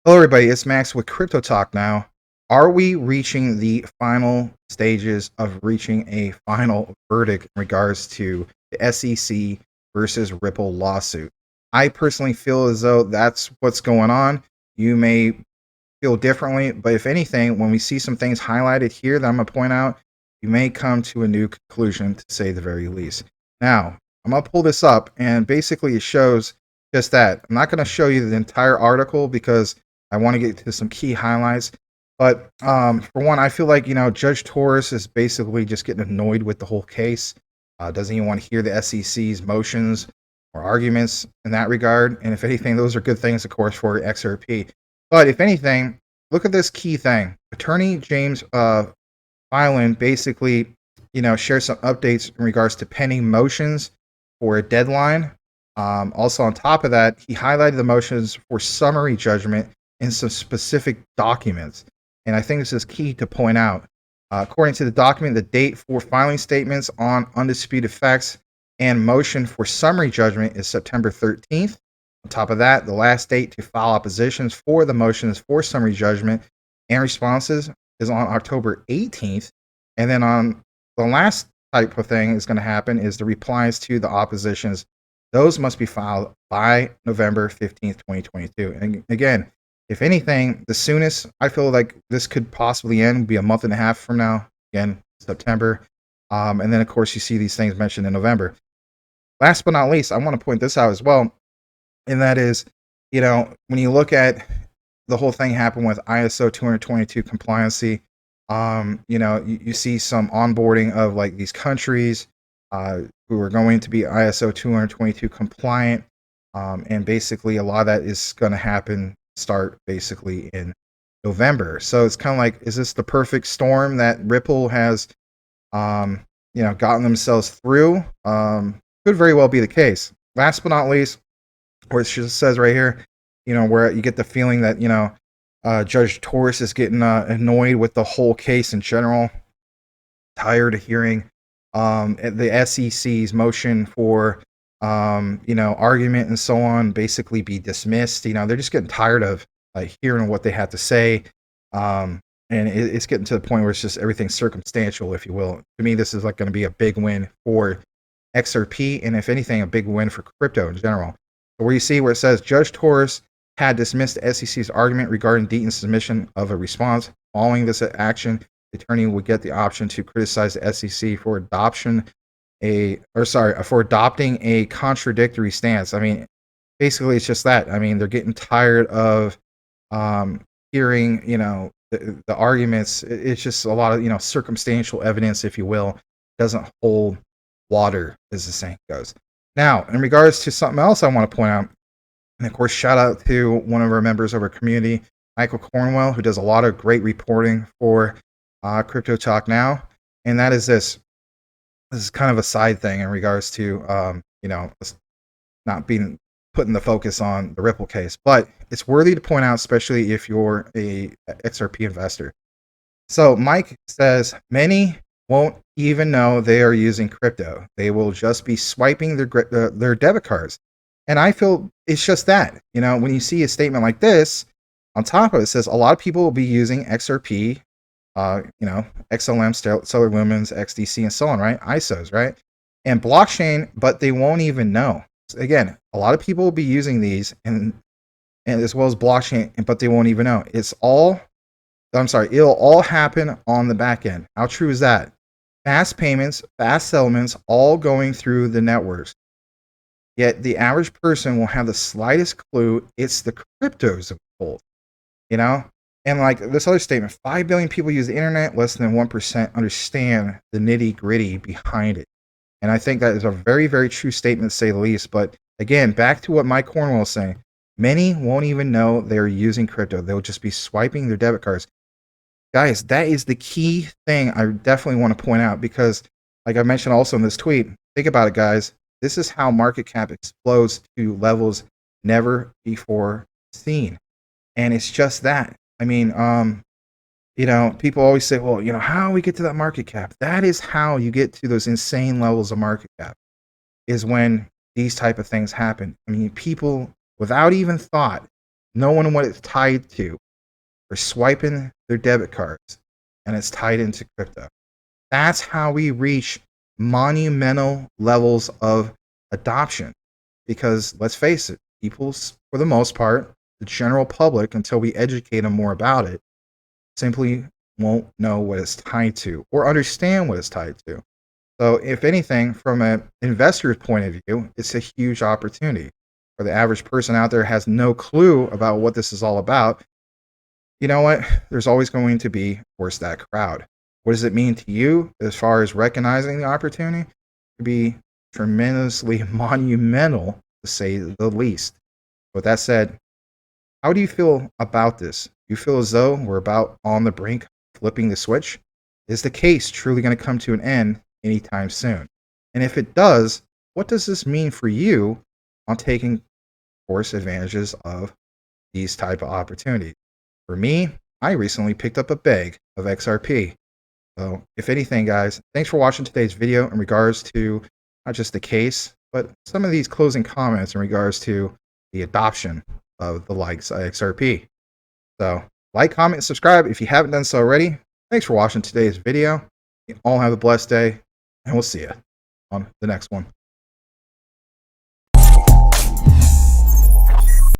Hello, everybody. It's Max with Crypto Talk now. Are we reaching the final stages of reaching a final verdict in regards to the SEC versus Ripple lawsuit? I personally feel as though that's what's going on. You may feel differently, but if anything, when we see some things highlighted here that I'm going to point out, you may come to a new conclusion, to say the very least. Now, I'm going to pull this up, and basically it shows just that. I'm not going to show you the entire article because I want to get to some key highlights. But for one, I feel like, Judge Torres is basically just getting annoyed with the whole case. Doesn't even want to hear the SEC's motions or arguments in that regard. And if anything, those are good things, of course, for XRP. But if anything, look at this key thing. Attorney James Filan basically, shares some updates in regards to pending motions for a deadline. Also, on top of that, he highlighted the motions for summary judgment in some specific documents. And I think this is key to point out. According to the document, the date for filing statements on undisputed facts and motion for summary judgment is September 13th. On top of that, the last date to file oppositions for the motions for summary judgment and responses is on October 18th. And then on the last type of thing is going to happen is the replies to the oppositions. Those must be filed by November 15th, 2022. And again, if anything, the soonest I feel like this could possibly end would be a month and a half from now. Again, September. And then, of course, you see these things mentioned in November. Last but not least, I want to point this out as well. And that is, when you look at the whole thing happened with ISO 222 compliancy, you see some onboarding of like these countries who are going to be ISO 222 compliant. And basically a lot of that is going to start basically in November. So it's kind of like, is this the perfect storm that Ripple has, gotten themselves through? Could very well be the case. Last but not least, where it just says right here, where you get the feeling that, Judge Torres is getting annoyed with the whole case in general, tired of hearing the SEC's motion for, argument and so on basically be dismissed. They're just getting tired of hearing what they have to say. And it's getting to the point where it's just everything circumstantial, if you will. To me, this is like going to be a big win for XRP, and if anything, a big win for crypto in general. Where you see where it says Judge Torres had dismissed the SEC's argument regarding Deaton's submission of a response. Following this action, the attorney would get the option to criticize the SEC for adopting a contradictory stance. I mean, basically, it's just that. I mean, they're getting tired of hearing, the arguments. It's just a lot of, circumstantial evidence, if you will, doesn't hold water, as the saying goes. Now, in regards to something else I want to point out, and of course, shout out to one of our members of our community, Michael Cornwell, who does a lot of great reporting for Crypto Talk Now. And that is this. This is kind of a side thing in regards to, not being putting the focus on the Ripple case. But it's worthy to point out, especially if you're a XRP investor. So Mike says, many won't even know they are using crypto. They will just be swiping their debit cards. And I feel it's just that, when you see a statement like this, on top of it says a lot of people will be using XRP, XLM, Stellar Lumens, XDC, and so on, right? ISOs, right? And blockchain, but they won't even know. So again, a lot of people will be using these and as well as blockchain, but they won't even know. It'll all happen on the back end. How true is that? Fast payments, fast settlements, all going through the networks. Yet the average person will have the slightest clue it's the cryptos of gold, And like this other statement, 5 billion people use the internet, less than 1% understand the nitty gritty behind it. And I think that is a very, very true statement, to say the least. But again, back to what Mike Cornwell is saying, many won't even know they're using crypto. They'll just be swiping their debit cards. Guys, that is the key thing I definitely want to point out because, like I mentioned also in this tweet, think about it, guys. This is how market cap explodes to levels never before seen. And it's just that. I mean, people always say, well, how we get to that market cap? That is how you get to those insane levels of market cap, is when these type of things happen. I mean, people without even thought knowing what it's tied to, or swiping their debit cards, and it's tied into crypto. That's how we reach monumental levels of adoption. Because let's face it, people, for the most part, the general public, until we educate them more about it, simply won't know what it's tied to or understand what it's tied to. So, if anything, from an investor's point of view, it's a huge opportunity. For the average person out there has no clue about what this is all about, you know what? There's always going to be, of course, that crowd. What does it mean to you as far as recognizing the opportunity? It could be tremendously monumental, to say the least. With that said, how do you feel about this? Do you feel as though we're about on the brink of flipping the switch? Is the case truly going to come to an end anytime soon? And if it does, what does this mean for you on taking, of course, advantages of these type of opportunities? For me, I recently picked up a bag of XRP. So, if anything, guys, thanks for watching today's video in regards to not just the case, but some of these closing comments in regards to the adoption of the likes of XRP. So, like, comment, and subscribe if you haven't done so already. Thanks for watching today's video. You all have a blessed day, and we'll see you on the next one.